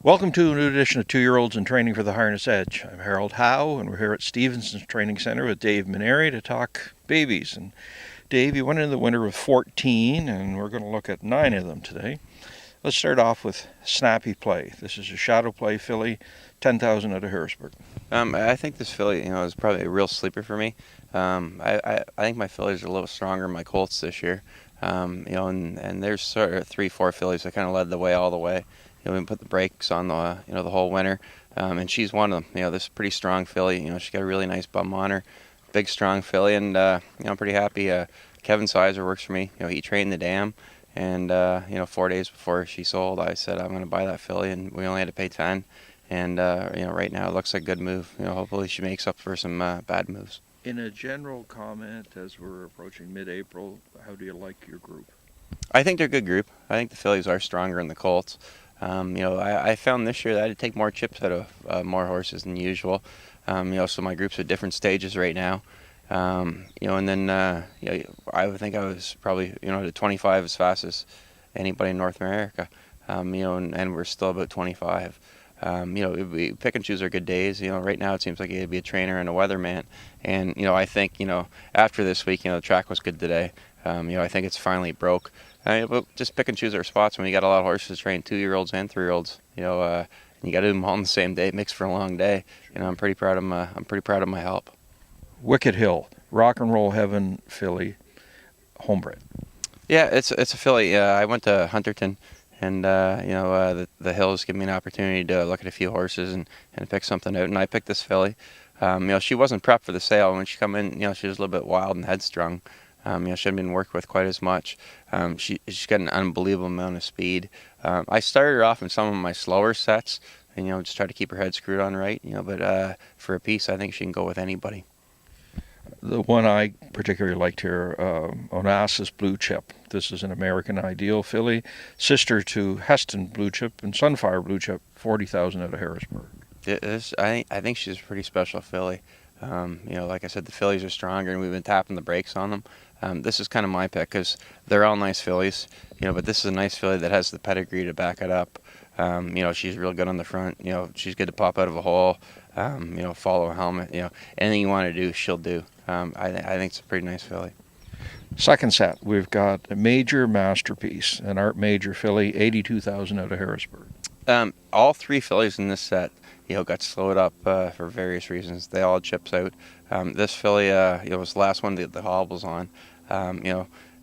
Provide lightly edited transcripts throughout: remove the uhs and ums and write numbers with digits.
Welcome to a new edition of 2-Year-Olds in Training for the Harness Edge. I'm Harold Howe, and we're here at Stevenson's Training Center with Dave Menary to talk babies. And Dave, you went into the winter with 14, and we're going to look at 9 of them today. Let's start off with Snappy Play. This is a shadow play filly, 10,000 out of Harrisburg. I think this filly, is probably a real sleeper for me. I think my fillies are a little stronger than my colts this year. And there's sort of 3-4 fillies that kind of led the way all the way. We put the brakes on the whole winter, and she's one of them. This pretty strong filly. She's got a really nice bum on her, big strong filly, and I'm pretty happy. Kevin Sizer works for me. He trained the dam, and 4 days before she sold, I said I'm going to buy that filly, and we only had to pay 10. And right now it looks like a good move. Hopefully she makes up for some bad moves. In a general comment, as we're approaching mid-April, how do you like your group? I think they're a good group. I think the fillies are stronger than the colts. I found this year that I had to take more chips out of more horses than usual. So my group's at different stages right now. And then I would think I was probably to 25 as fast as anybody in North America. And we're still about 25. We pick and choose our good days. Right now it seems like it'd be a trainer and a weatherman. And I think after this week, the track was good today. I think it's finally broke. But just pick and choose our spots when you got a lot of horses trained 2-year-olds and 3-year-olds. And you got to do them all on the same day. It makes for a long day. I'm pretty proud of my help. Wicked Hill, rock and roll heaven filly, homebred. Yeah, it's a filly. I went to Hunterton, and the hills give me an opportunity to look at a few horses and pick something out. And I picked this filly. She wasn't prepped for the sale. When she come in, she was a little bit wild and headstrong. She hadn't been worked with quite as much. She's got an unbelievable amount of speed. I started her off in some of my slower sets, and just try to keep her head screwed on right. But for a piece, I think she can go with anybody. The one I particularly liked here, Onassis Blue Chip. This is an American Ideal filly, sister to Heston Blue Chip and Sunfire Blue Chip, 40,000 out of Harrisburg. I think she's a pretty special filly. Like I said, the fillies are stronger, and we've been tapping the brakes on them. This is kind of my pick because they're all nice fillies, but this is a nice filly that has the pedigree to back it up. She's real good on the front. She's good to pop out of a hole. Follow a helmet. Anything you want to do, she'll do. I think it's a pretty nice filly. Second set, we've got a Major Masterpiece, an Art Major filly, 82,000 out of Harrisburg. All 3 fillies in this set, got slowed up for various reasons. They all had chips out. This filly, was the last one that the hobbles on.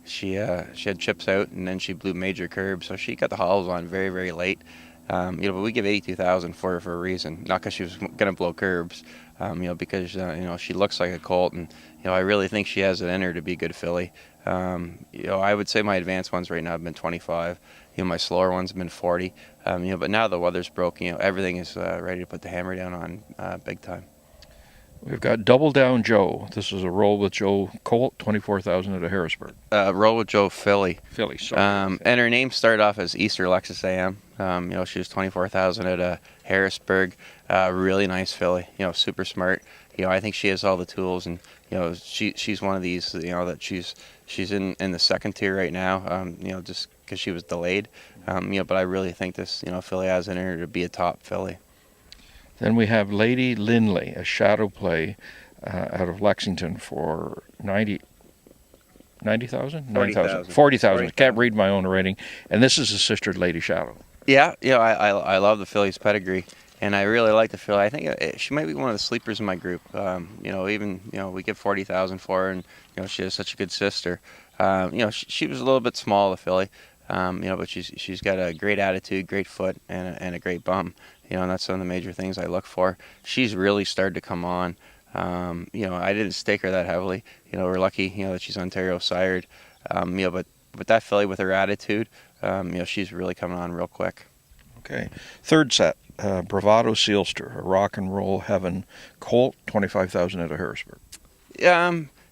She had chips out, and then she blew major curbs, so she got the hobbles on very, very late. But we give 82,000 for her for a reason, not because she was going to blow curbs. Because she looks like a colt, and I really think she has it in her to be a good filly. I would say my advanced ones right now have been 25. My slower ones have been 40. But now the weather's broke. Everything is ready to put the hammer down on big time. We've got Double Down Joe. This is a Roll with Joe colt, 24,000 out of Harrisburg. Roll with Joe filly. Filly, sorry. And her name started off as Easter Lexus AM. She was 24,000 out of Harrisburg. Really nice filly. Super smart. I think she has all the tools, and she's one of these. That she's in the second tier right now. Just because she was delayed. But I really think this filly has in her to be a top filly. Then we have Lady Lindley, a shadow play out of Lexington for 90,000? 40,000. 40,000. Can't read my own rating. And this is a sister to Lady Shadow. Yeah, I love the filly's pedigree, and I really like the filly. I think she might be one of the sleepers in my group. We give 40,000 for her, and she has such a good sister. She was a little bit small, the filly, but she's got a great attitude, great foot, and a great bum. And that's some of the major things I look for. She's really started to come on. I didn't stake her that heavily. We're lucky, that she's Ontario sired. But that filly with her attitude, she's really coming on real quick. Okay. Third set, Bravado Sealster, a rock and roll heaven colt, 25,000 out of Harrisburg.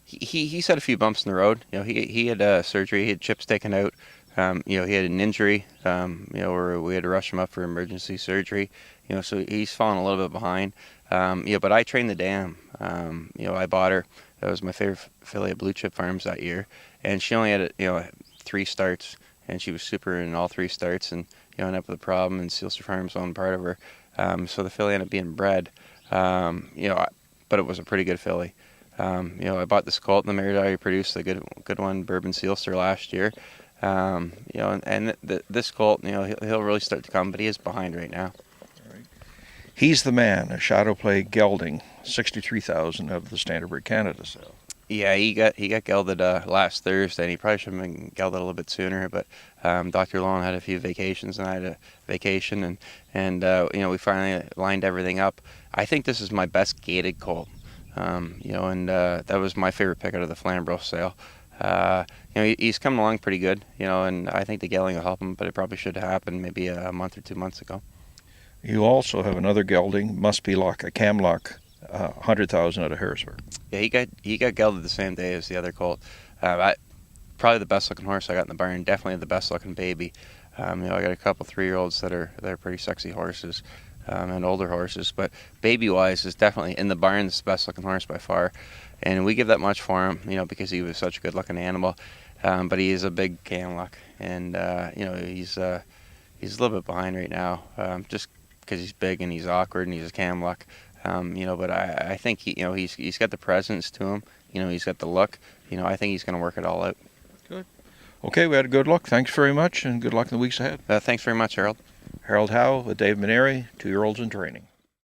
He's had a few bumps in the road. He had surgery. He had chips taken out. He had an injury, where we had to rush him up for emergency surgery. So he's fallen a little bit behind. But I trained the dam. I bought her. That was my favorite filly at Blue Chip Farms that year, and she only had 3 starts, and she was super in all 3 starts. And ended up with a problem, and Sealster Farms owned part of her. So the filly ended up being bred. But it was a pretty good filly. I bought this colt, and the Mare Diary produced a good one, Bourbon Sealster, last year. This colt, he'll really start to come, but he is behind right now. He's the man, a shadow play gelding, 63,000 of the Standardbred Canada sale. Yeah, he got gelded last Thursday, and he probably should have been gelded a little bit sooner. But Dr. Long had a few vacations, and I had a vacation, and we finally lined everything up. I think this is my best gated colt, that was my favorite pick out of the Flamborough sale. He's coming along pretty good, and I think the gelding will help him, but it probably should have happened maybe a month or 2 months ago. You also have another gelding, Must Be Luck, a Camlock, 100,000 out of Harrisburg. Yeah, he got gelded the same day as the other colt. Probably the best looking horse I got in the barn. Definitely the best looking baby. I got a couple 3-year-olds that are pretty sexy horses, and older horses. But baby wise, is definitely in the barn the best looking horse by far. And we give that much for him, because he was such a good looking animal. But he is a big Camlock, and he's a little bit behind right now, just because he's big and he's awkward and he's a Camlock. But I think he's got the presence to him. He's got the look. I think he's going to work it all out. Good. Okay, we had a good look. Thanks very much, and good luck in the weeks ahead. Thanks very much, Harold. Harold Howe with Dave Menary, 2-year-olds in training.